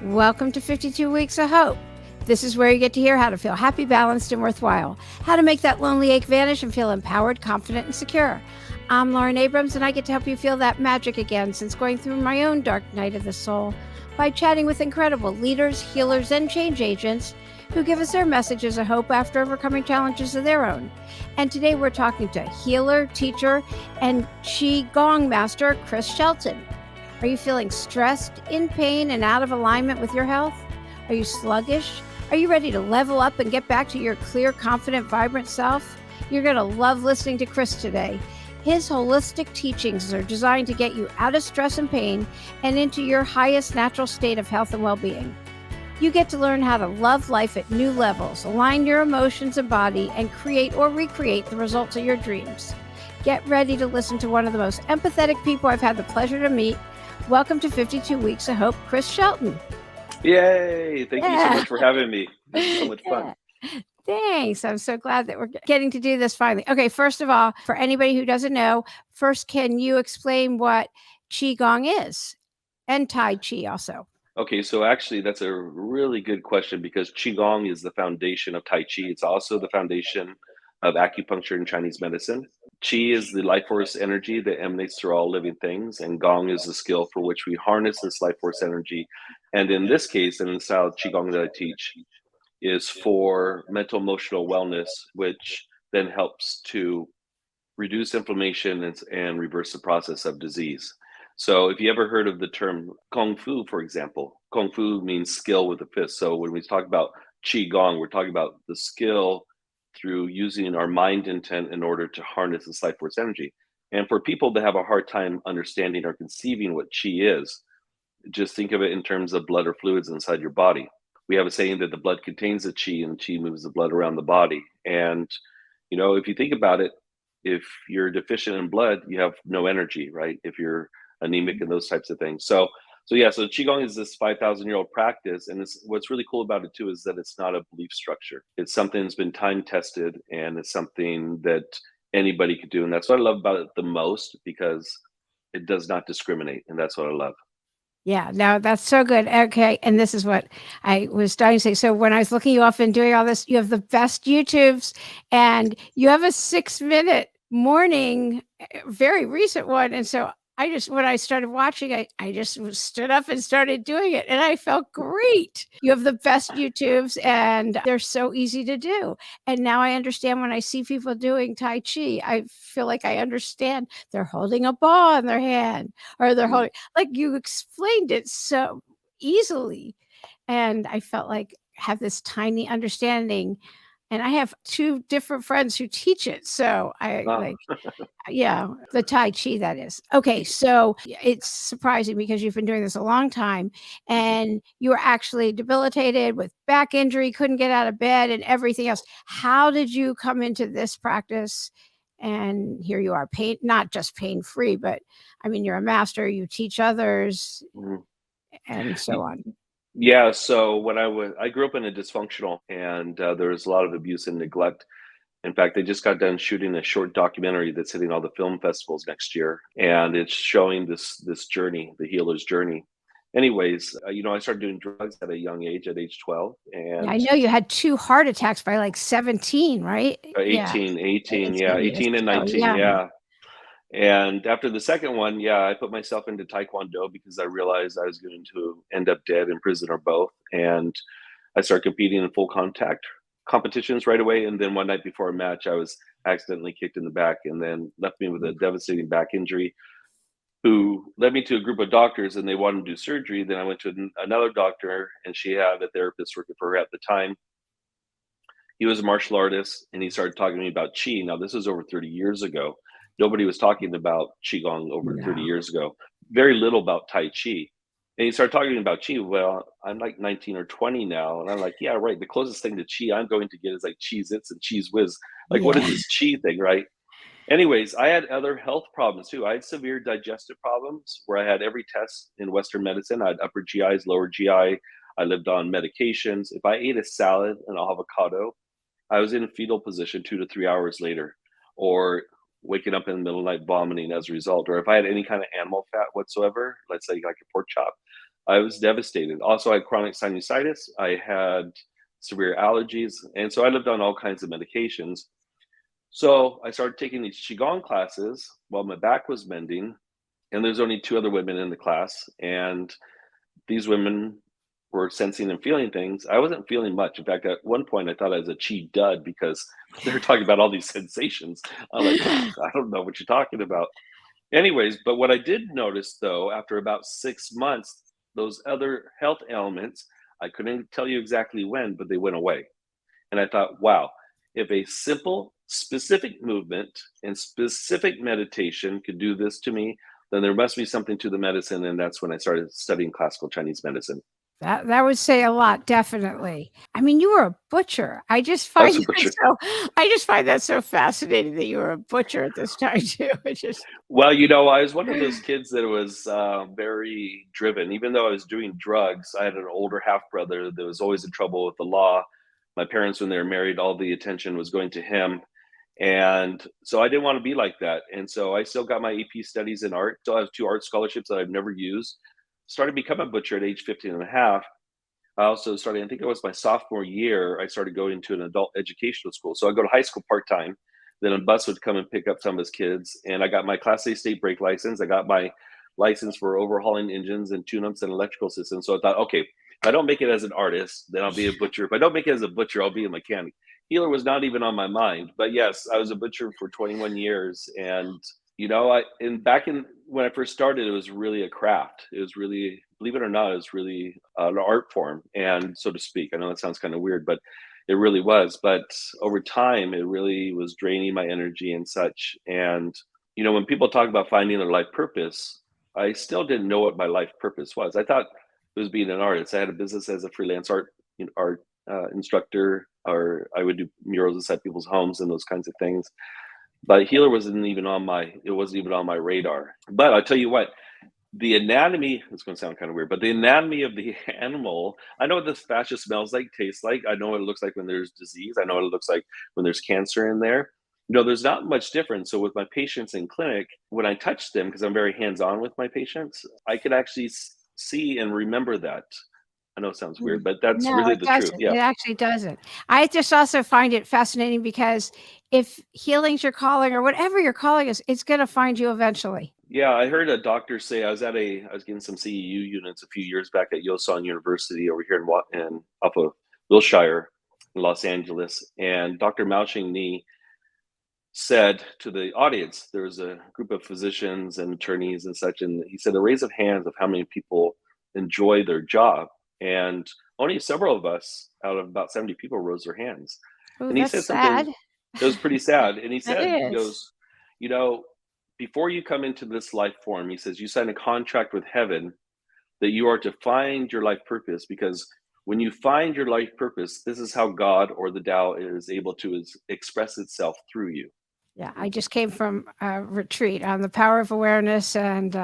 Welcome to 52 Weeks of Hope. This is where you get to hear how to feel happy, balanced, and worthwhile, how to make that lonely ache vanish and feel empowered, confident, and secure. I'm Lauren Abrams, and I get to help you feel that magic again since going through my own dark night of the soul by chatting with incredible leaders, healers, and change agents who give us their messages of hope after overcoming challenges of their own. And today we're talking to healer, teacher, and QiGong master Chris Shelton. Are you feeling stressed, in pain, and out of alignment with your health? Are you sluggish? Are you ready to level up and get back to your clear, confident, vibrant self? You're going to love listening to Chris today. His holistic teachings are designed to get you out of stress and pain and into your highest natural state of health and well-being. You get to learn how to love life at new levels, align your emotions and body, and create or recreate the results of your dreams. Get ready to listen to one of the most empathetic people I've had the pleasure to meet. Welcome to 52 Weeks of Hope, Chris Shelton. Yay! Thank you so much for having me. This is so much fun. Thanks. I'm so glad that we're getting to do this finally. Okay, first of all, for anybody who doesn't know, first, can you explain what QiGong is? And Tai Chi also. Okay, so actually that's a really good question because Qigong is the foundation of Tai Chi. It's also the foundation of acupuncture and Chinese medicine. Qi is the life force energy that emanates through all living things, and Gong is the skill for which we harness this life force energy. And in this case, and in the style of Qigong that I teach, is for mental emotional wellness, which then helps to reduce inflammation and reverse the process of disease. So if you ever heard of the term Kung Fu, for example, Kung Fu means skill with a fist. So when we talk about Qi Gong, we're talking about the skill through using our mind intent in order to harness this life force energy. And for people that have a hard time understanding or conceiving what Qi is, just think of it in terms of blood or fluids inside your body. We have a saying that the blood contains the Qi and the Qi moves the blood around the body. And, if you think about it, if you're deficient in blood, you have no energy, right? If you're anemic and those types of things. So Qigong is this 5,000-year-old practice. And what's really cool about it too, is that it's not a belief structure. It's something that's been time tested, and it's something that anybody could do. And that's what I love about it the most, because it does not discriminate. And that's what I love. Yeah, no, that's so good. Okay. And this is what I was starting to say. So when I was looking you up and doing all this, you have the best YouTubes, and you have a 6-minute morning, very recent one. And so when I started watching, I just stood up and started doing it, and I felt great. You have the best YouTubes, and they're so easy to do. And now I understand when I see people doing Tai Chi, I feel like I understand they're holding a ball in their hand, or they're holding, like you explained it so easily. And I felt like I have this tiny understanding. And I have 2 different friends who teach it. So Wow. yeah, the Tai Chi, that is. Okay, so it's surprising because you've been doing this a long time, and you were actually debilitated with back injury, couldn't get out of bed and everything else. How did you come into this practice? And here you are, not just pain-free, but I mean, you're a master, you teach others, Mhm. and so on. Yeah, so I grew up in a dysfunctional, and there was a lot of abuse and neglect. In fact, they just got done shooting a short documentary that's hitting all the film festivals next year, and it's showing this journey, the healer's journey. Anyways, I started doing drugs at a young age, at age 12, Yeah, I and know you had 2 heart attacks by, like, 17, right? Yeah, 18, yeah, 18 years 18 and so 19, young. yeah. And after the second one, yeah, I put myself into Taekwondo because I realized I was going to end up dead, in prison, or both. And I started competing in full contact competitions right away. And then one night before a match, I was accidentally kicked in the back, and then left me with a devastating back injury, who led me to a group of doctors, and they wanted to do surgery. Then I went to another doctor, and she had a therapist working for her at the time. He was a martial artist, and he started talking to me about Qi. Now, this was over 30 years ago. Nobody was talking about Qigong over 30 No. years ago. Very little about Tai Chi. And he started talking about Qi. Well, I'm like 19 or 20 now. And I'm like, yeah, right. The closest thing to Qi I'm going to get is like Cheez Its and Cheese Whiz. Like, what is Yeah. this Qi thing, right? Anyways, I had other health problems too. I had severe digestive problems where I had every test in Western medicine. I had upper GIs, lower GI. I lived on medications. If I ate a salad and avocado, I was in a fetal position 2 to 3 hours later, or waking up in the middle of the night vomiting as a result. Or if I had any kind of animal fat whatsoever, let's say like a pork chop, I was devastated. Also, I had chronic sinusitis. I had severe allergies. And so I lived on all kinds of medications. So I started taking these Qigong classes while my back was mending. And there's only two other women in the class. And these women were sensing and feeling things. I wasn't feeling much. In fact, at one point, I thought I was a chi dud because they were talking about all these sensations. I'm like, I don't know what you're talking about. Anyways, but what I did notice though, after about 6 months, those other health ailments, I couldn't tell you exactly when, but they went away. And I thought, wow, if a simple, specific movement and specific meditation could do this to me, then there must be something to the medicine. And that's when I started studying classical Chinese medicine. That would say a lot, definitely. I mean, you were a butcher. I just I find was a butcher. I just find that so fascinating that you were a butcher at this time too. It just Well, I was one of those kids that was very driven. Even though I was doing drugs, I had an older half brother that was always in trouble with the law. My parents, when they were married, all the attention was going to him. And so I didn't want to be like that. And so I still got my AP studies in art. Still have two art scholarships that I've never used. Started becoming a butcher at age 15 and a half. I also started, I think it was my sophomore year, I started going to an adult educational school. So I go to high school part time. Then a bus would come and pick up some of his kids. And I got my Class A state brake license. I got my license for overhauling engines and tune ups and electrical systems. So I thought, okay, if I don't make it as an artist, then I'll be a butcher. If I don't make it as a butcher, I'll be a mechanic. Healer was not even on my mind. But yes, I was a butcher for 21 years. And back in when I first started, it was really a craft. It was really, believe it or not, it was really an art form, and so to speak. I know that sounds kind of weird, but it really was. But over time, it really was draining my energy and such. And when people talk about finding their life purpose, I still didn't know what my life purpose was. I thought it was being an artist. I had a business as a freelance art instructor, or I would do murals inside people's homes and those kinds of things. But healer wasn't even on my radar. But I'll tell you what, the anatomy, it's going to sound kind of weird, but the anatomy of the animal, I know what the fascia smells like, tastes like. I know what it looks like when there's disease. I know what it looks like when there's cancer in there. There's not much difference. So with my patients in clinic, when I touch them, because I'm very hands-on with my patients, I could actually see and remember that. I know it sounds Mm. weird, but that's No, really it the truth. doesn't. Yeah. It actually doesn't. I just also find it fascinating because if healing's your calling or whatever your calling is, it's gonna find you eventually. Yeah, I heard a doctor say I was getting some CEU units a few years back at Yosan University over here in off of Wilshire in Los Angeles, and Dr. Mao Xing Ni said to the audience, there was a group of physicians and attorneys and such, and he said a raise of hands of how many people enjoy their job, and only several of us out of about 70 people rose their hands. Oh, And he that's said something sad. that was pretty sad. And It he is. goes, you know, before you come into this life form, he says, you sign a contract with heaven that you are to find your life purpose, because when you find your life purpose, this is how God or the Tao is able to express itself through you. Yeah, I just came from a retreat on the power of awareness and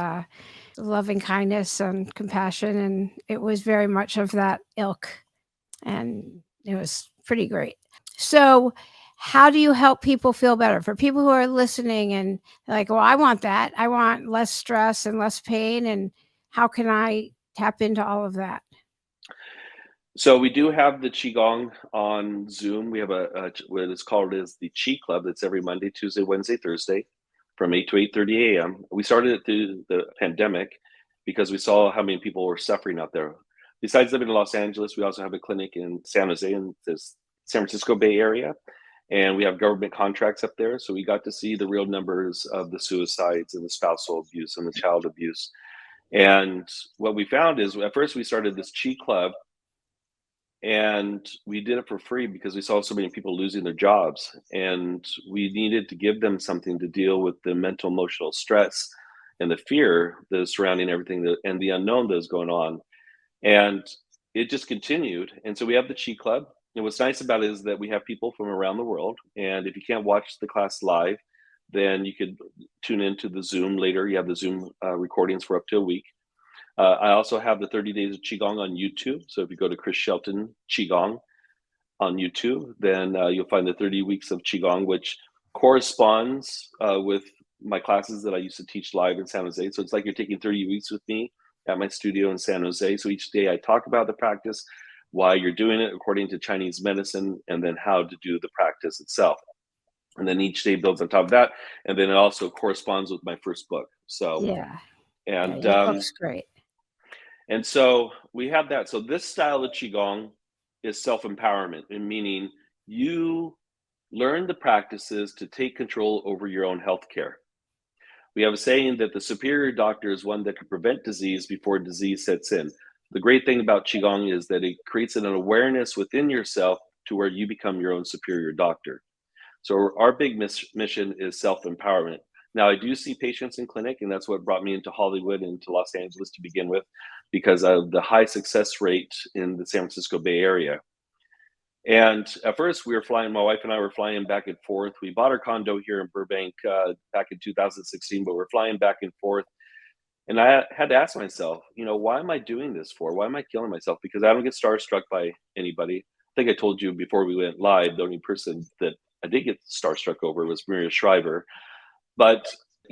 loving kindness and compassion, and it was very much of that ilk, and it was pretty great. So, how do you help people feel better? For people who are listening and like, well, I want that. I want less stress and less pain. And how can I tap into all of that? So we do have the Qigong on Zoom. We have what is called is the Qi Club. That's every Monday, Tuesday, Wednesday, Thursday from 8 to 8:30 a.m. We started it through the pandemic because we saw how many people were suffering out there. Besides living in Los Angeles, we also have a clinic in San Jose in this San Francisco Bay Area, and we have government contracts up there. So we got to see the real numbers of the suicides and the spousal abuse and the child abuse. And what we found is at first we started this Qi Club, and we did it for free because we saw so many people losing their jobs, and we needed to give them something to deal with the mental emotional stress and the fear that is surrounding everything and the unknown that is going on. And it just continued. And so we have the Chi Club, and what's nice about it is that we have people from around the world, and if you can't watch the class live, then you could tune into the Zoom later. You have the Zoom recordings for up to a week. I also have the 30 Days of Qigong on YouTube. So if you go to Chris Shelton Qigong on YouTube, then you'll find the 30 weeks of Qigong, which corresponds with my classes that I used to teach live in San Jose. So it's like you're taking 30 weeks with me at my studio in San Jose. So each day I talk about the practice, why you're doing it according to Chinese medicine, and then how to do the practice itself. And then each day builds on top of that. And then it also corresponds with my first book. So, Yeah. Yeah, and your book's great. and so we have that. So this style of Qigong is self-empowerment, and meaning you learn the practices to take control over your own health care. We have a saying that the superior doctor is one that can prevent disease before disease sets in. The great thing about Qigong is that it creates an awareness within yourself to where you become your own superior doctor. So our big mission is self-empowerment. Now, I do see patients in clinic, and that's what brought me into Hollywood and to Los Angeles to begin with, because of the high success rate in the San Francisco Bay Area. And at first, my wife and I were flying back and forth. We bought our condo here in Burbank back in 2016, but we're flying back and forth. And I had to ask myself, why am I doing this for? Why am I killing myself? Because I don't get starstruck by anybody. I think I told you before we went live, the only person that I did get starstruck over was Maria Shriver. But,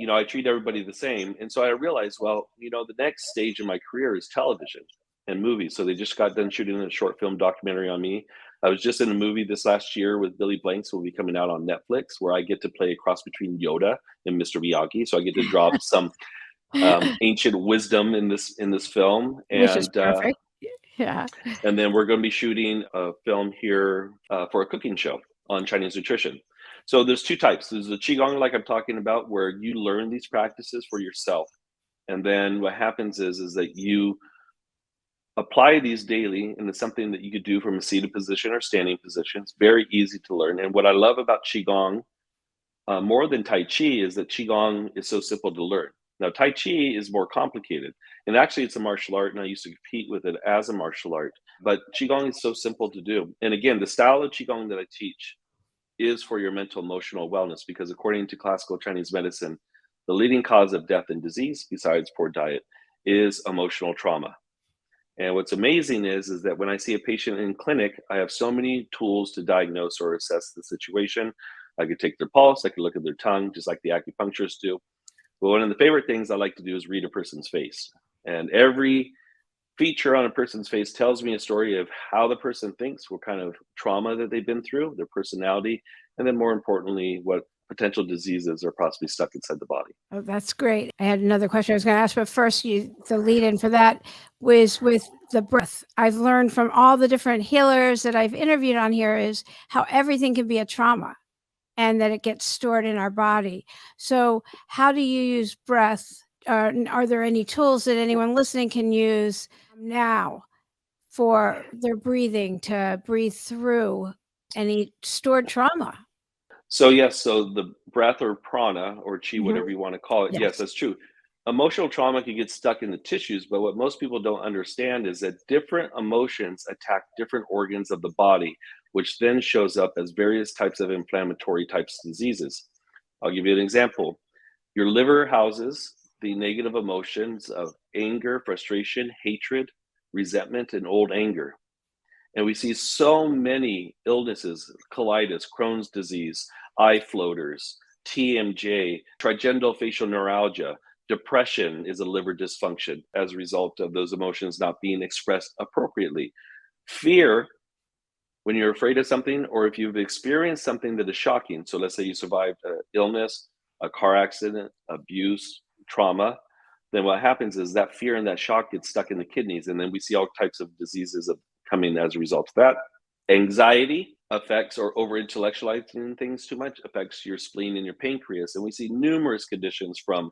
I treat everybody the same. And so I realized, well, the next stage in my career is television and movies. So they just got done shooting a short film documentary on me. I was just in a movie this last year with Billy Blanks, will be coming out on Netflix, where I get to play a cross between Yoda and Mr. Miyagi. So I get to drop some ancient wisdom in this film, Which is perfect. Yeah. and then we're going to be shooting a film here for a cooking show on Chinese nutrition. So there's two types. There's the Qigong, like I'm talking about, where you learn these practices for yourself, and then what happens is that you apply these daily, and it's something that you could do from a seated position or standing position. It's very easy to learn. And what I love about Qigong more than Tai Chi is that Qigong is so simple to learn. Now, Tai Chi is more complicated, and actually it's a martial art, and I used to compete with it as a martial art, but Qigong is so simple to do. And again, the style of Qigong that I teach is for your mental emotional wellness, because according to classical Chinese medicine, the leading cause of death and disease, besides poor diet, is emotional trauma. And what's amazing is that when I see a patient in clinic, I have so many tools to diagnose or assess the situation. I could take their pulse, I could look at their tongue, just like the acupuncturists do. But one of the favorite things I like to do is read a person's face. And every feature on a person's face tells me a story of how the person thinks, what kind of trauma that they've been through, their personality, and then more importantly, what potential diseases are possibly stuck inside the body. Oh, that's great. I had another question I was going to ask, but first, the lead in for that was with the breath. I've learned from all the different healers that I've interviewed on here is how everything can be a trauma and that it gets stored in our body. So how do you use breath? Are there any tools that anyone listening can use now for their breathing to breathe through any stored trauma? So yes, so the breath or prana or chi, whatever you want to call it, yes, Yes. that's true. Emotional trauma can get stuck in the tissues, but what most people don't understand is that different emotions attack different organs of the body, which then shows up as various types of inflammatory types of diseases. I'll give you an example. Your liver houses the negative emotions of anger, frustration, hatred, resentment, and old anger. And we see so many illnesses, colitis, Crohn's disease, eye floaters, TMJ, trigeminal facial neuralgia. Depression is a liver dysfunction as a result of those emotions not being expressed appropriately. Fear, when you're afraid of something, or if you've experienced something that is shocking. So let's say you survived an illness, a car accident, abuse, trauma, then what happens is that fear and that shock gets stuck in the kidneys. And then we see all types of diseases coming as a result of that. Anxiety affects, or over intellectualizing things too much affects your spleen and your pancreas. And we see numerous conditions from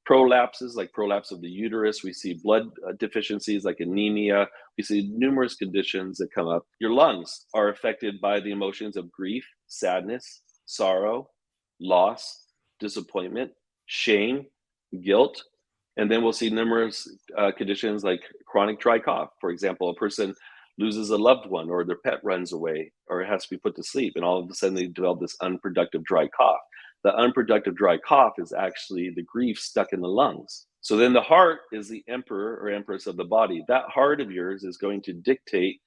prolapses, like prolapse of the uterus. We see blood deficiencies like anemia. We see numerous conditions that come up. Your lungs are affected by the emotions of grief, sadness, sorrow, loss, disappointment, shame, guilt. And then we'll see numerous conditions like chronic dry cough. For example, a person loses a loved one, or their pet runs away, or it has to be put to sleep, and all of a sudden they develop this unproductive dry cough. The unproductive dry cough is actually the grief stuck in the lungs. So then the heart is the emperor or empress of the body. That heart of yours is going to dictate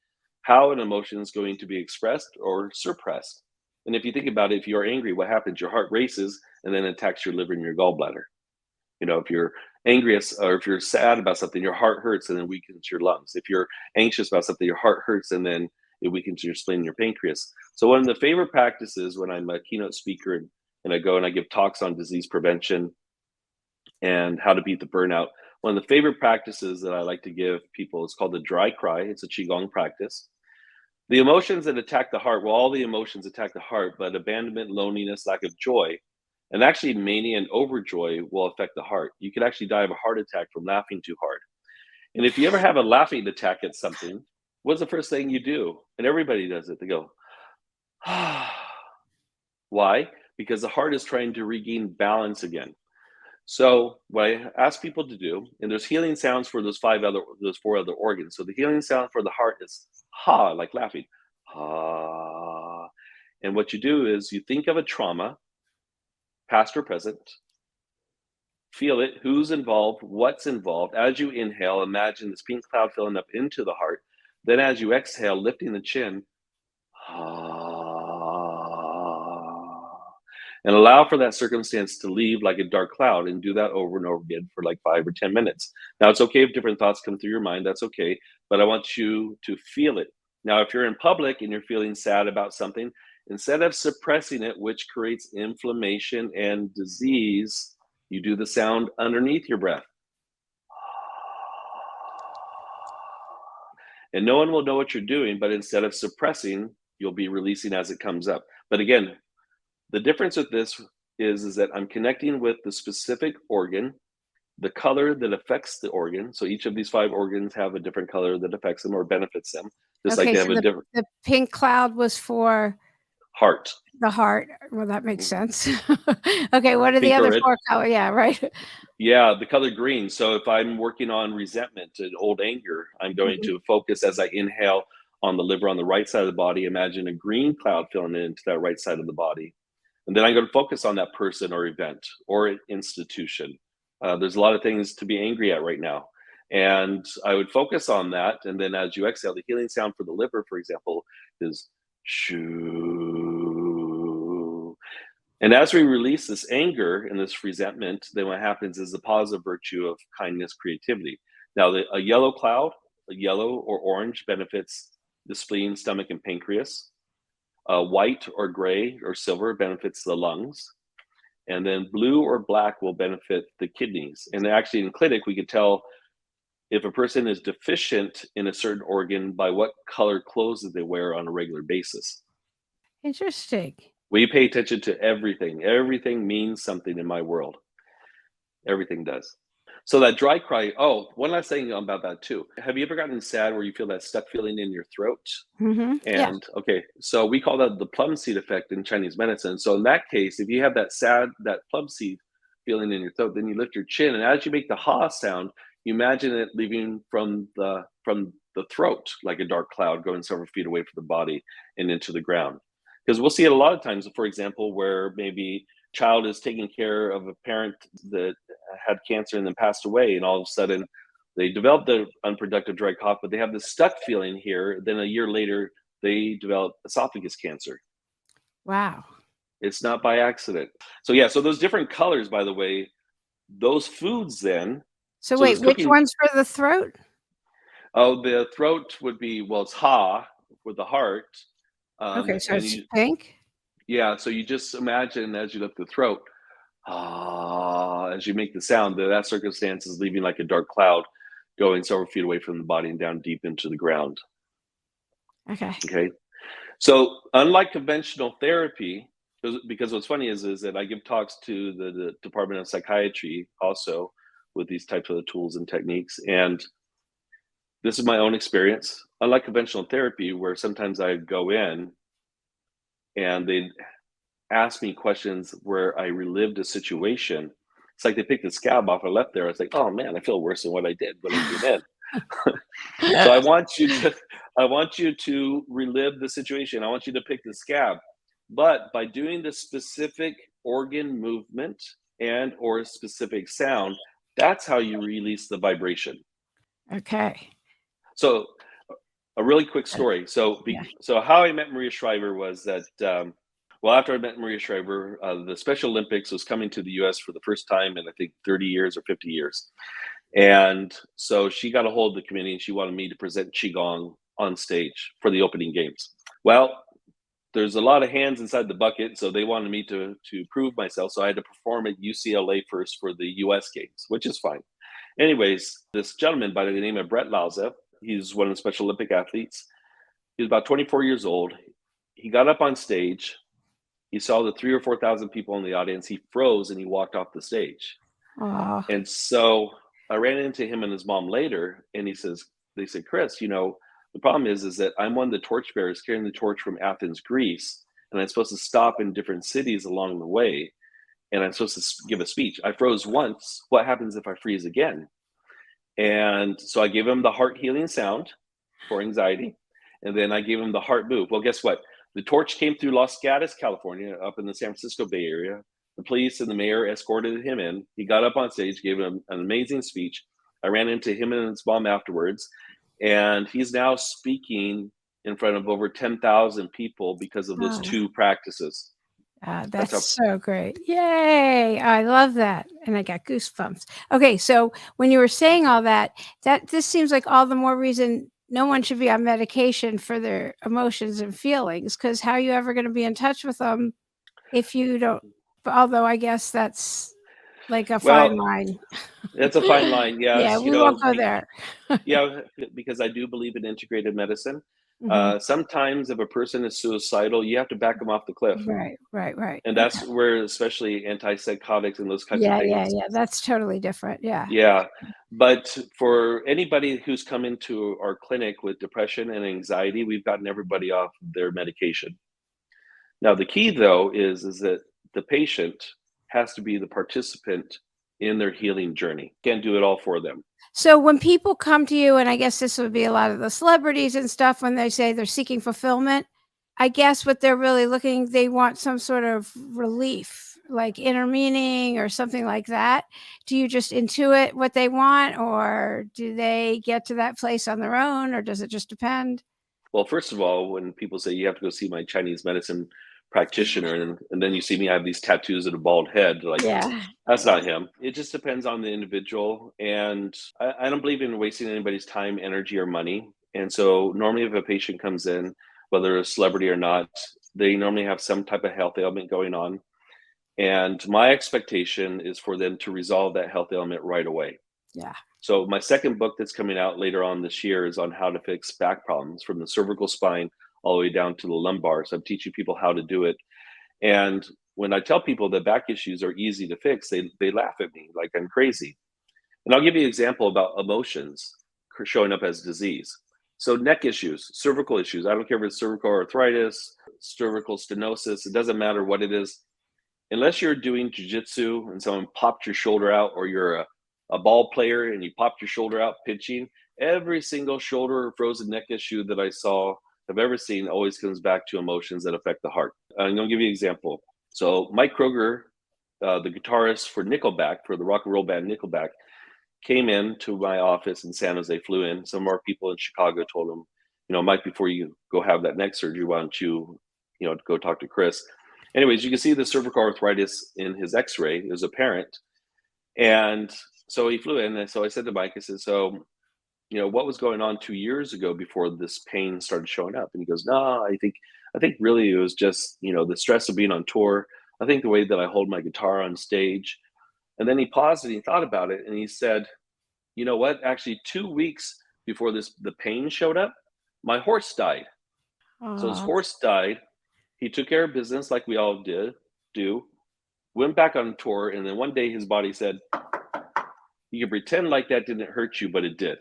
how an emotion is going to be expressed or suppressed. And if you think about it, if you're angry, what happens? Your heart races and then attacks your liver and your gallbladder. If you're angry or if you're sad about something, your heart hurts and then weakens your lungs. If you're anxious about something, your heart hurts and then it weakens your spleen and your pancreas. So one of the favorite practices when I'm a keynote speaker and I go and I give talks on disease prevention and how to beat the burnout, one of the favorite practices that I like to give people is called the dry cry. It's a QiGong practice. The emotions that attack the heart, well, all the emotions attack the heart, but abandonment, loneliness, lack of joy, and actually mania and overjoy will affect the heart. You could actually die of a heart attack from laughing too hard. And if you ever have a laughing attack at something, what's the first thing you do? And everybody does it. They go, why? Because the heart is trying to regain balance again. So what I ask people to do, and there's healing sounds for those four other organs. So the healing sound for the heart is ha, like laughing, ha. And what you do is you think of a trauma, past or present, feel it, who's involved, what's involved. As you inhale, imagine this pink cloud filling up into the heart. Then as you exhale, lifting the chin, and allow for that circumstance to leave like a dark cloud, and do that over and over again for like 5 or 10 minutes. Now, it's okay if different thoughts come through your mind, that's okay, but I want you to feel it. Now, if you're in public and you're feeling sad about something, instead of suppressing it, which creates inflammation and disease, you do the sound underneath your breath. And no one will know what you're doing, but instead of suppressing, you'll be releasing as it comes up. But again, the difference with this is that I'm connecting with the specific organ, the color that affects the organ. So each of these 5 organs have a different color that affects them or benefits them. Just like they have a different. The pink cloud was for heart. The heart. Well, that makes sense. Okay, what are the Pink or other red? 4 colors? Yeah, right. Yeah, the color green. So if I'm working on resentment and old anger, I'm going to focus as I inhale on the liver on the right side of the body. Imagine a green cloud filling into that right side of the body. And then I'm going to focus on that person or event or institution. There's a lot of things to be angry at right now. And I would focus on that. And then as you exhale, the healing sound for the liver, for example, is shoo. And as we release this anger and this resentment, then what happens is the positive virtue of kindness, creativity. Now, a yellow cloud, a yellow or orange, benefits the spleen, stomach, and pancreas. White or gray or silver benefits the lungs. And then blue or black will benefit the kidneys. And actually in clinic, we could tell if a person is deficient in a certain organ by what color clothes that they wear on a regular basis. Interesting. We pay attention to everything. Everything means something in my world. Everything does. So that dry cry, one last thing about that too. Have you ever gotten sad where you feel that stuck feeling in your throat? Yeah. Okay, so we call that the plum seed effect in Chinese medicine. So in that case, if you have that plum seed feeling in your throat, then you lift your chin, and as you make the ha sound, you imagine it leaving from the throat like a dark cloud going several feet away from the body and into the ground. Because we'll see it a lot of times, for example, where maybe child is taking care of a parent that had cancer and then passed away, and all of a sudden they develop the unproductive dry cough, but they have this stuck feeling here. Then a year later, they develop esophagus cancer. Wow. It's not by accident. So yeah, so those different colors, by the way, those foods then. So wait, which one's for the throat? Oh, the throat would be, well, it's ha with the heart. Okay, so it's pink? Yeah, so you just imagine as you lift the throat, as you make the sound, that circumstance is leaving like a dark cloud going several feet away from the body and down deep into the ground. Okay. So unlike conventional therapy, because what's funny is that I give talks to the Department of Psychiatry also with these types of tools and techniques. And this is my own experience. Unlike conventional therapy, where sometimes I go in and they ask me questions where I relived a situation. It's like they picked the scab off I left there. I was like, oh man, I feel worse than what I did when I came in. So I want you to relive the situation. I want you to pick the scab. But by doing the specific organ movement and or specific sound, that's how you release the vibration. Okay. So a really quick story. So how I met Maria Shriver was that, Well, after I met Maria Shriver, the Special Olympics was coming to the US for the first time in, I think, 30 years or 50 years. And so she got a hold of the committee and she wanted me to present Qigong on stage for the opening games. Well, there's a lot of hands inside the bucket, so they wanted me to prove myself. So I had to perform at UCLA first for the US games, which is fine. Anyways, this gentleman by the name of Brett Lauza, he's one of the Special Olympic athletes. He was about 24 years old. He got up on stage. He saw the 3,000 or 4,000 people in the audience. He froze and he walked off the stage. Oh, And so I ran into him and his mom later, and they said, Chris, the problem is that I'm one of the torchbearers carrying the torch from Athens, Greece, and I'm supposed to stop in different cities along the way, and I'm supposed to give a speech. I froze once. What happens if I freeze again? And so I gave him the heart healing sound for anxiety, and then I gave him the heart move. Well, guess what? The torch came through Los Gatos, California, up in the San Francisco Bay Area. The police and the mayor escorted him in. He got up on stage, gave him an amazing speech. I ran into him and his mom afterwards, and he's now speaking in front of over 10,000 people because of those two practices. That's so great. Yay. I love that. And I got goosebumps. Okay. So when you were saying all that, this seems like all the more reason no one should be on medication for their emotions and feelings, because how are you ever going to be in touch with them if you don't? Although I guess that's like a fine line. It's a fine line. Yeah. Yeah, we won't go there. Yeah, because I do believe in integrated medicine. Sometimes if a person is suicidal, you have to back them off the cliff. Right. And that's where especially antipsychotics and those kinds of things. Yeah. That's totally different. Yeah. Yeah. But for anybody who's come into our clinic with depression and anxiety, we've gotten everybody off their medication. Now, the key though is that the patient has to be the participant in their healing journey. Can't do it all for them. So when people come to you, and I guess this would be a lot of the celebrities and stuff, when they say they're seeking fulfillment, I guess what they're really they want some sort of relief, like inner meaning or something like that. Do you just intuit what they want, or do they get to that place on their own, or does it just depend? Well, first of all, when people say you have to go see my Chinese medicine practitioner, and then you see me have these tattoos and a bald head, like, that's not him. It just depends on the individual, and I don't believe in wasting anybody's time, energy, or money. And so normally if a patient comes in, whether a celebrity or not, they normally have some type of health ailment going on, and my expectation is for them to resolve that health ailment right away. So my second book that's coming out later on this year is on how to fix back problems from the cervical spine all the way down to the lumbar. So I'm teaching people how to do it. And when I tell people that back issues are easy to fix, they laugh at me like I'm crazy. And I'll give you an example about emotions showing up as disease. So neck issues, cervical issues, I don't care if it's cervical arthritis, cervical stenosis, it doesn't matter what it is. Unless you're doing jiu-jitsu and someone popped your shoulder out, or you're a ball player and you popped your shoulder out pitching, every single shoulder or frozen neck issue that I've ever seen always comes back to emotions that affect the heart. I'm going to give you an example. So Mike Kroger, the guitarist for Nickelback, for the rock and roll band Nickelback, came in to my office in San Jose, flew in. Some of our people in Chicago told him, Mike, before you go have that neck surgery, why don't you, go talk to Chris. Anyways, you can see the cervical arthritis in his x-ray. It was apparent. And so he flew in. And so I said to Mike, I said, so, what was going on 2 years ago before this pain started showing up? And he goes, no, I think really it was just, the stress of being on tour. I think the way that I hold my guitar on stage. And then he paused and he thought about it. And he said, you know what? Actually, 2 weeks before the pain showed up, my horse died. So his horse died. He took care of business like we all do, went back on tour. And then one day his body said, you can pretend like that didn't hurt you, but it did.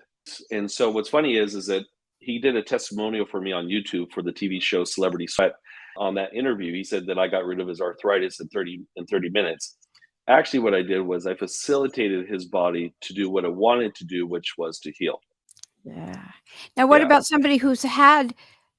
And so what's funny is that he did a testimonial for me on YouTube for the TV show Celebrity Sweat. On that interview, he said that I got rid of his arthritis in 30 minutes. Actually, what I did was I facilitated his body to do what it wanted to do, which was to heal. Yeah. Now, what about somebody who's had,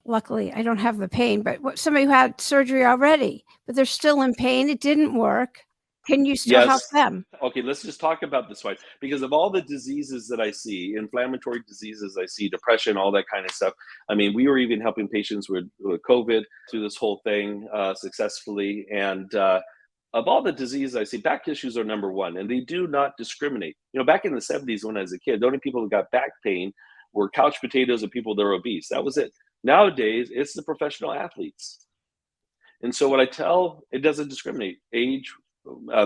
luckily, I don't have the pain, but somebody who had surgery already, but they're still in pain, it didn't work, Can you still help Yes. them? Okay, let's just talk about this one because of all the diseases that I see, inflammatory diseases, I see depression, all that kind of stuff. I mean, we were even helping patients with COVID through this whole thing successfully. And of all the diseases I see, back issues are number one, and they do not discriminate. You know, back in the 70s when I was a kid, the only people who got back pain were couch potatoes and people that were obese. That was it. Nowadays, it's the professional athletes. And so what I tell, it doesn't discriminate age,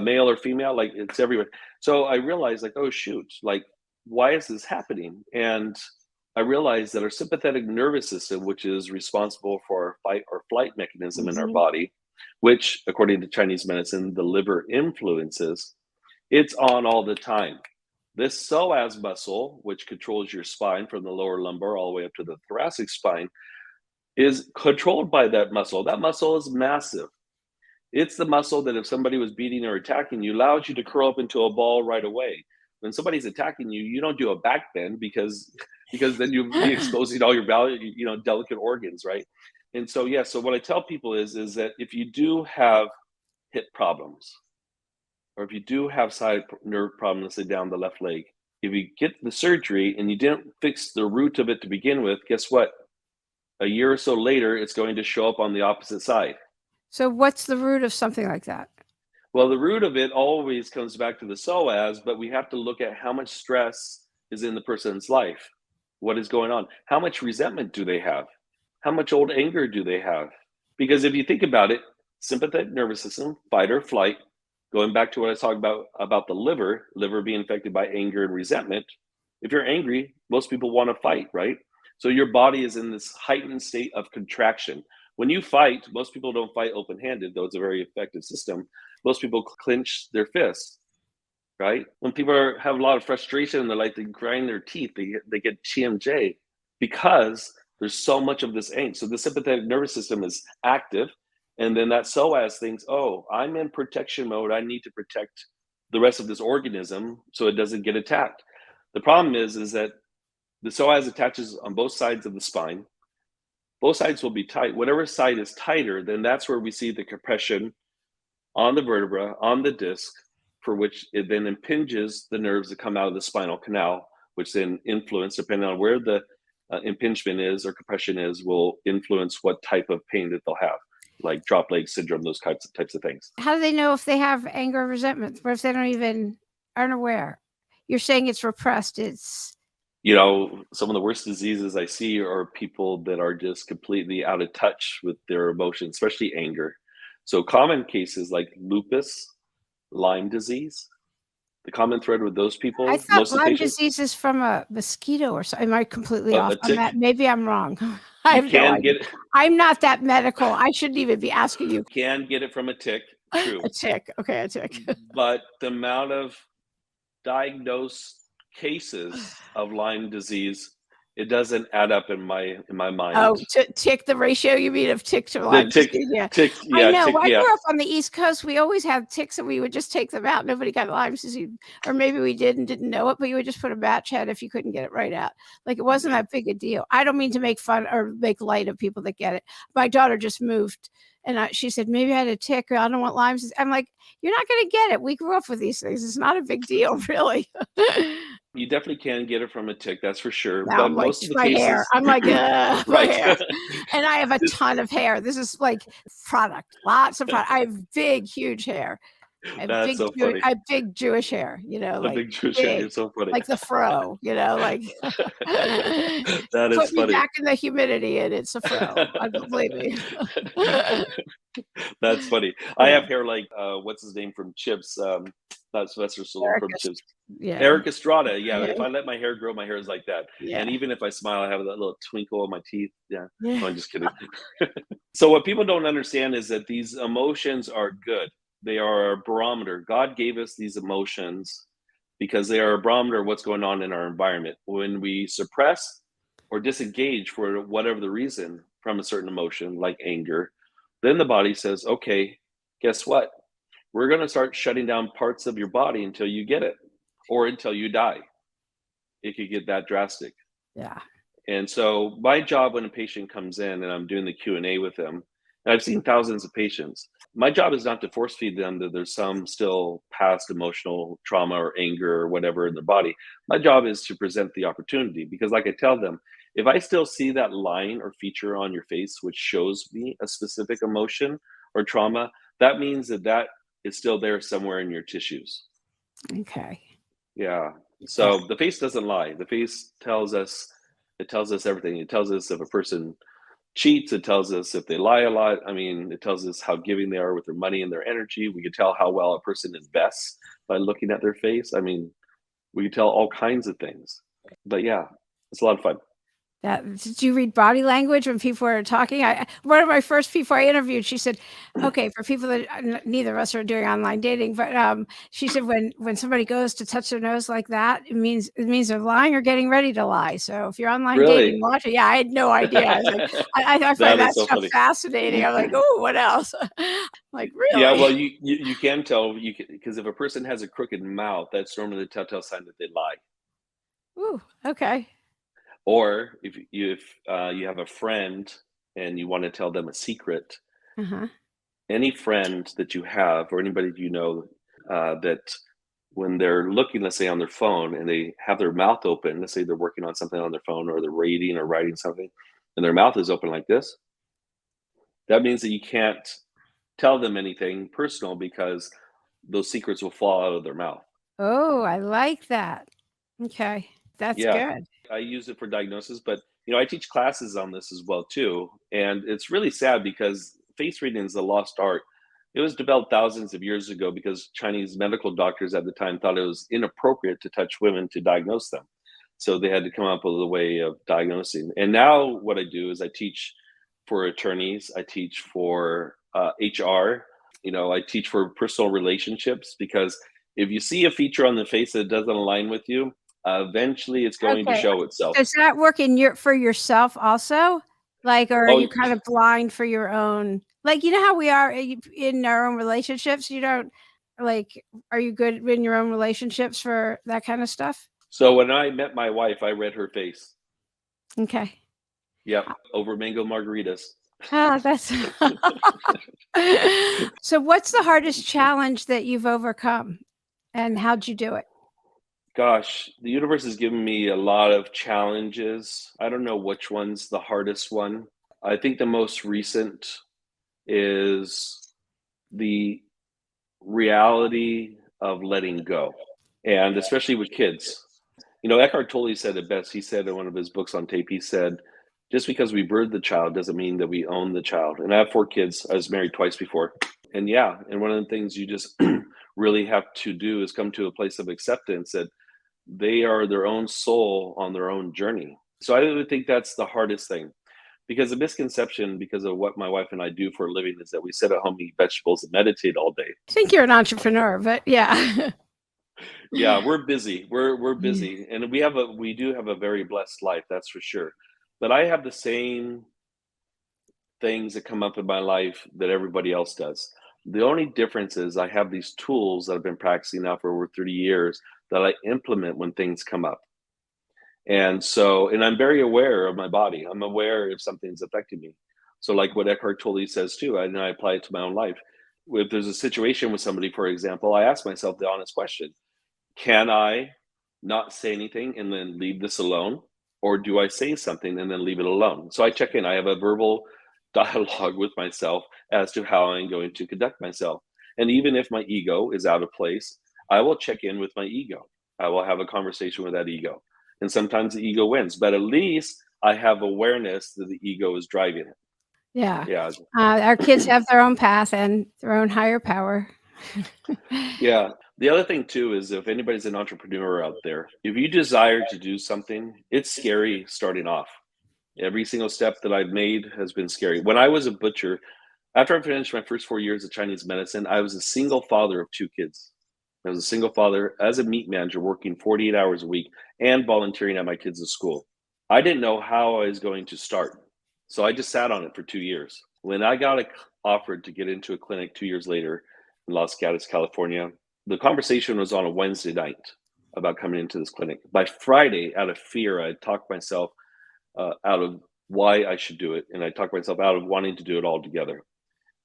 male or female, like it's everywhere. So I realized like, oh shoot, like why is this happening? And I realized that our sympathetic nervous system, which is responsible for our fight or flight mechanism in our Mhm. body, which according to Chinese medicine, the liver influences, it's on all the time. This psoas muscle, which controls your spine from the lower lumbar all the way up to the thoracic spine, is controlled by that muscle. That muscle is massive. It's the muscle that if somebody was beating or attacking you, allows you to curl up into a ball right away. When somebody's attacking you, you don't do a back bend because then you'll be exposing all your delicate organs, right? And so yeah, so what I tell people is that if you do have hip problems, or if you do have side nerve problems, let's say down the left leg, if you get the surgery and you didn't fix the root of it to begin with, guess what? A year or so later, it's going to show up on the opposite side. So what's the root of something like that? Well, the root of it always comes back to the psoas, but we have to look at how much stress is in the person's life. What is going on? How much resentment do they have? How much old anger do they have? Because if you think about it, sympathetic nervous system, fight or flight, going back to what I was talking about the liver being affected by anger and resentment. If you're angry, most people want to fight, right? So your body is in this heightened state of contraction. When you fight, most people don't fight open-handed, though it's a very effective system. Most people clench their fists, right? When people have a lot of frustration and they grind their teeth, they get TMJ because there's so much of this angst. So the sympathetic nervous system is active, and then that psoas thinks, oh, I'm in protection mode. I need to protect the rest of this organism so it doesn't get attacked. The problem is that the psoas attaches on both sides of the spine. Both sides will be tight. Whatever side is tighter, then that's where we see the compression on the vertebra, on the disc, for which it then impinges the nerves that come out of the spinal canal, which then influence, depending on where the impingement is or compression is, will influence what type of pain that they'll have, like drop leg syndrome, those types of things. How do they know if they have anger or resentment? What if they aren't aware? You're saying it's repressed. It's You know, some of the worst diseases I see are people that are just completely out of touch with their emotions, especially anger. So common cases like lupus, Lyme disease, the common thread with those I people, thought most of the Lyme patients, disease is from a mosquito or something. Am I completely off a on tick, that? Maybe I'm wrong. I you have no can idea. get I'm not that medical. I shouldn't even be asking you. it from a tick, A true. tick. Okay, a tick. But the amount of diagnosed cases of Lyme disease, it doesn't add up in my Oh, mind. tick, the ratio you mean of tick to The Lyme disease, yeah. I yeah, know. tick, Well, I yeah. grew up on the East Coast. We always had ticks, and we would just take them out. Nobody got Lyme disease, or maybe we did and didn't know it, but you would just put a match head if you couldn't get it right out. Like, it wasn't that big a deal. I don't mean to make fun or make light of people that get it. My daughter just moved, and she said, "Maybe I had a tick, or I don't want Lyme disease." I'm like, "You're not gonna get it. We grew up with these things. It's not a big deal, really." You definitely can get it from a tick, that's for sure. Now But I'm like, most of the my hair. cases, I'm like, ugh, my right? hair. And I have a ton of hair. This is like product, lots of product. I have big, huge hair. That's so funny. I have big Jewish hair, A like big Jewish hair. big, It's so funny. like the fro, like That is put me funny. back in the humidity and it's a fro. I believe me. That's funny. I Yeah. have hair like what's his name from Chips? Not Sylvester Stallone from Erica, Chips. yeah, Eric Estrada. Yeah, yeah, if I let my hair grow, my hair is like that. yeah, And even if I smile, I have that little twinkle on my teeth. Yeah. yeah. No, I'm just kidding. So what people don't understand is that these emotions are good. They are a barometer. God gave us these emotions because they are a barometer of what's going on in our environment. When we suppress or disengage for whatever the reason from a certain emotion, like anger, then the body says, okay, guess what? We're going to start shutting down parts of your body until you get it or until you die. It could get that drastic. Yeah. And so my job when a patient comes in and I'm doing the Q&A with them And I've seen thousands of patients. My job is not to force feed them that there's some still past emotional trauma or anger or whatever in their body. My job is to present the opportunity because, like I tell them, if I still see that line or feature on your face which shows me a specific emotion or trauma, that means that that is still there somewhere in your tissues. Okay. Yeah. That, So the face doesn't lie. The face tells us, it tells us everything. It tells us if a person cheats. It tells us if they lie a lot. I mean, it tells us how giving they are with their money and their energy. We can tell how well a person invests by looking at their face. I mean, we can tell all kinds of things. But yeah, it's a lot of fun. did you read body language when people were talking? One of my first people I interviewed, she said, "Okay, for people that neither of us are doing online dating, but she said when somebody goes to touch their nose like that, it means they're lying or getting ready to lie. So if you're online Really? dating, watch it." Yeah, I had no idea. I was like, I find That is that so stuff funny. fascinating. I'm like, oh, what else? Like, Yeah, really? well, you can tell you because if a person has a crooked mouth, that's normally the telltale sign that they lie. Ooh, okay. Or if you have a friend and you want to tell them a secret, Uh-huh. any friend that you have or anybody you know that when they're looking, let's say on their phone and they have their mouth open, let's say they're working on something on their phone or they're reading or writing something and their mouth is open like this, that means that you can't tell them anything personal because those secrets will fall out of their mouth. Oh, I like that. Okay, that's Yeah, good. I use it for diagnosis, but I teach classes on this as well too, and it's really sad because face reading is a lost art. It was developed thousands of years ago because Chinese medical doctors at the time thought it was inappropriate to touch women to diagnose them. So they had to come up with a way of diagnosing. And now what I do is I teach for attorneys, I teach for HR, I teach for personal relationships because if you see a feature on the face that doesn't align with you, eventually it's going to Okay. show itself. Does that work in your for yourself also? Like, or are Oh, you kind of blind for your own like, you know how we are in our own relationships? You don't like, are you good in your own relationships for that kind of stuff? so when I met my wife, I read her face. Okay. Yep, over mango margaritas. Ah, that's So what's the hardest challenge that you've overcome, and how'd you do it? Gosh, the universe has given me a lot of challenges. I don't know which one's the hardest one. I think the most recent is the reality of letting go, and especially with kids. Eckhart Tolle said it best. He said in one of his books on tape, he said, just because we birthed the child doesn't mean that we own the child. And I have 4 kids. I was married twice before. And yeah, and one of the things you just really have to do is come to a place of acceptance that they are their own soul on their own journey. So I would think that's the hardest thing because the misconception, because of what my wife and I do for a living, is that we sit at home, eat vegetables, and meditate all day. I think you're an entrepreneur, but yeah. Yeah, we're busy. We're Yeah. busy, and we do have a very blessed life, that's for sure. But I have the same things that come up in my life that everybody else does. The only difference is I have these tools that I've been practicing now for over 30 years that I implement when things come up. And I'm very aware of my body. I'm aware if something's affecting me. So, like what Eckhart Tolle says too, and I apply it to my own life. If there's a situation with somebody, for example, I ask myself the honest question: can I not say anything and then leave this alone? Or do I say something and then leave it alone? So I check in. I have a verbal dialogue with myself as to how I'm going to conduct myself. And even if my ego is out of place, I will check in with my ego. I will have a conversation with that ego. And sometimes the ego wins, but at least I have awareness that the ego is driving it. Yeah. Yeah. Our kids have their own path and their own higher power. Yeah. The other thing too is if anybody's an entrepreneur out there, if you desire to do something, it's scary starting off. Every single step that I've made has been scary. When I was a butcher, after I finished my first 4 years of Chinese medicine, I was a single father of 2 kids. I was a single father as a meat manager working 48 hours a week and volunteering at my kids' school. I didn't know how I was going to start. So I just sat on it for 2 years. When I got offered to get into a clinic 2 years later in Los Gatos, California, the conversation was on a Wednesday night about coming into this clinic. By Friday, out of fear, I talked myself out of why I should do it. And I talked myself out of wanting to do it all together.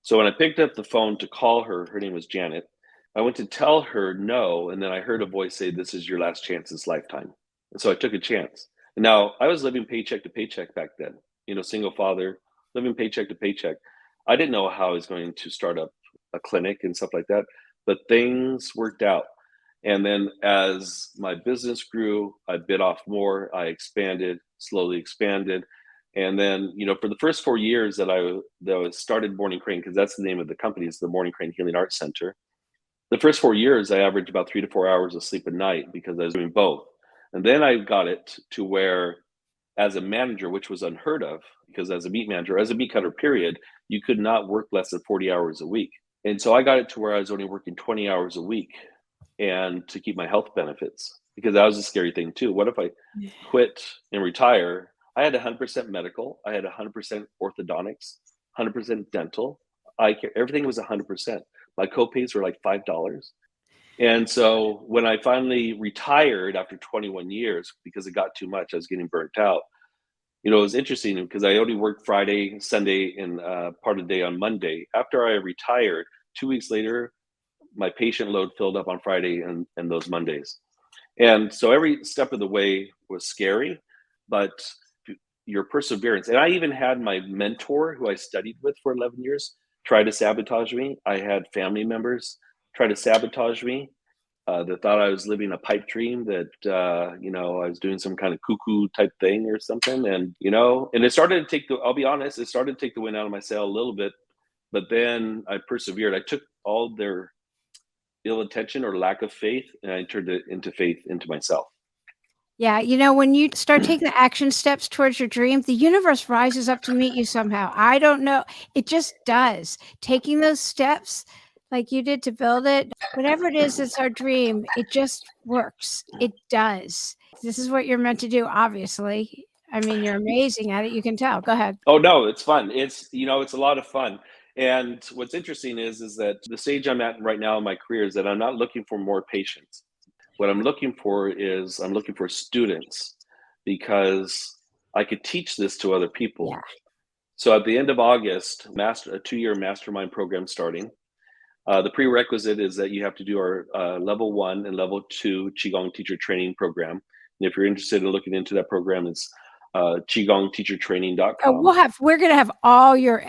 So when I picked up the phone to call her, her name was Janet. I went to tell her no, and then I heard a voice say, "This is your last chance this lifetime." And so I took a chance. And now I was living paycheck to paycheck back then, single father, living paycheck to paycheck. I didn't know how I was going to start up a clinic and stuff like that, but things worked out. And then as my business grew, I bit off more, I expanded, slowly expanded. And then, for the first 4 years that I started Morning Crane, because that's the name of the company, is the Morning Crane Healing Arts Center. The first 4 years, I averaged about 3 to 4 hours of sleep a night because I was doing both. And then I got it to where, as a manager, which was unheard of, because as a meat manager, as a meat cutter, period, you could not work less than 40 hours a week. And so I got it to where I was only working 20 hours a week, and to keep my health benefits, because that was a scary thing too. What if I quit and retire? I had 100% medical, I had 100% orthodontics, 100% dental, eye care, everything was 100%. My copays were like $5. And so when I finally retired after 21 years, because it got too much, I was getting burnt out. It was interesting because I only worked Friday, Sunday, and part of the day on Monday. After I retired, 2 weeks later, my patient load filled up on Friday and those Mondays. And so every step of the way was scary, but your perseverance. And I even had my mentor, who I studied with for 11 years, try to sabotage me. I had family members try to sabotage me. That thought I was living a pipe dream, that I was doing some kind of cuckoo type thing or something. And it started to take I'll be honest, it started to take the wind out of my sail a little bit. But then I persevered. I took all their ill intention or lack of faith, and I turned it into faith into myself. Yeah, when you start taking the action steps towards your dream, the universe rises up to meet you somehow. I don't know. It just does. Taking those steps like you did to build it, whatever it is that's our dream, it just works. It does. This is what you're meant to do, obviously. I mean, you're amazing at it. You can tell. Go ahead. Oh no, it's fun. It's it's a lot of fun. And what's interesting is that the stage I'm at right now in my career is that I'm not looking for more patients. What I'm looking for is I'm looking for students, because I could teach this to other people. Yeah. So at the end of August, a 2-year mastermind program starting. The prerequisite is that you have to do our level 1 and level 2 QiGong teacher training program. And if you're interested in looking into that program, it's QiGongTeacherTraining.com. We're going to have all your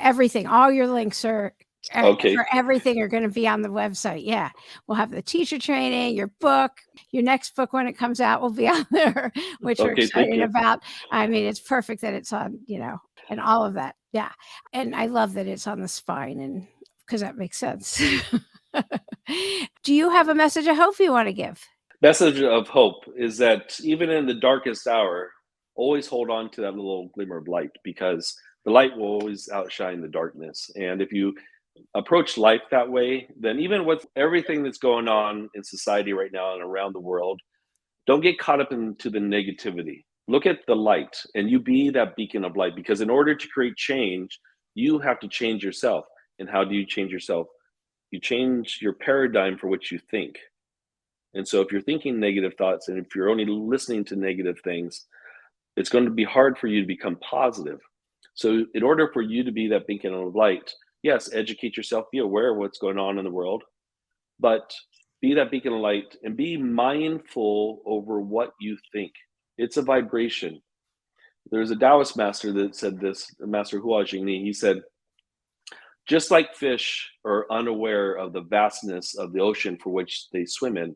links are Okay. for everything are going to be on the website. Yeah. We'll have the teacher training, your book, your next book when it comes out will be on there, which we're excited about. I mean, it's perfect that it's on, and all of that. Yeah. And I love that it's on the spine, and because that makes sense. Do you have a message of hope you want to give? Message of hope is that even in the darkest hour, always hold on to that little glimmer of light, because the light will always outshine the darkness. And if you approach life that way, then even with everything that's going on in society right now and around the world, don't get caught up into the negativity. Look at the light, and you be that beacon of light, because in order to create change, you have to change yourself. And how do you change yourself? You change your paradigm for what you think. And so if you're thinking negative thoughts, and if you're only listening to negative things, it's going to be hard for you to become positive. So in order for you to be that beacon of light, yes, educate yourself, be aware of what's going on in the world, but be that beacon of light and be mindful over what you think. It's a vibration. There's a Taoist master that said this, Master Hua Jingni. He said, just like fish are unaware of the vastness of the ocean for which they swim in,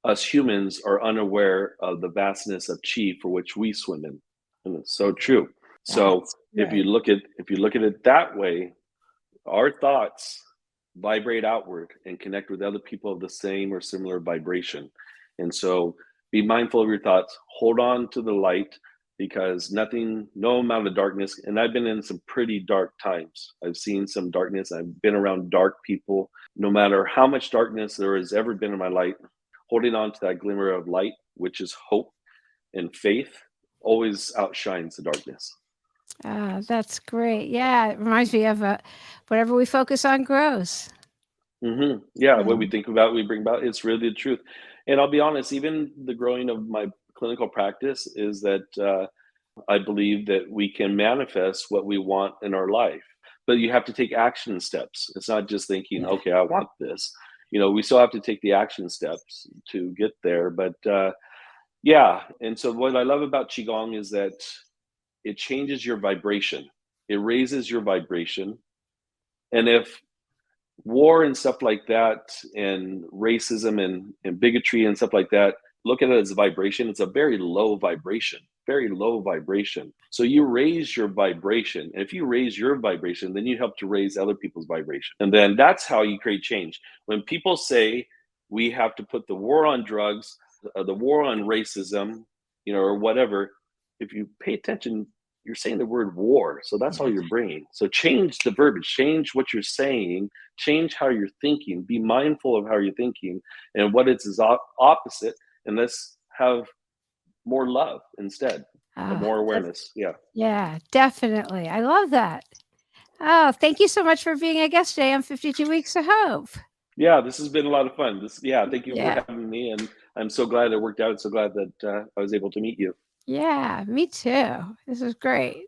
us humans are unaware of the vastness of chi for which we swim in. And it's so true. So if you look at it that way, our thoughts vibrate outward and connect with other people of the same or similar vibration. And so be mindful of your thoughts, hold on to the light, because no amount of darkness, and I've been in some pretty dark times. I've seen some darkness. I've been around dark people. No matter how much darkness there has ever been in my life, holding on to that glimmer of light, which is hope and faith, always outshines the darkness. That's great. Yeah, it reminds me of whatever we focus on grows. Mm-hmm. Yeah, what we think about, we bring about. It's really the truth. And I'll be honest, even the growing of my clinical practice is that I believe that we can manifest what we want in our life, but you have to take action steps. It's not just thinking, Yeah. okay, I want this. We still have to take the action steps to get there. But yeah, and so what I love about Qigong is that it changes your vibration, it raises your vibration. And if war and stuff like that, and racism and bigotry and stuff like that, look at it as a vibration. It's a very low vibration, very low vibration. So you raise your vibration. And if you raise your vibration, then you help to raise other people's vibration. And then that's how you create change. When people say we have to put the war on drugs, the war on racism, or whatever, if you pay attention, you're saying the word war. So that's all Yeah. you're bringing. So change the verbiage, change what you're saying, change how you're thinking, be mindful of how you're thinking and what it's opposite. And let's have more love instead, and Ah, more that's, awareness. Yeah. yeah, definitely. I love that. Oh, thank you so much for being a guest today on 52 Weeks of Hope. Yeah. This has been a lot of fun. Thank you for Yeah. having me. And I'm so glad it worked out. So glad that I was able to meet you. Yeah, me too. This is great.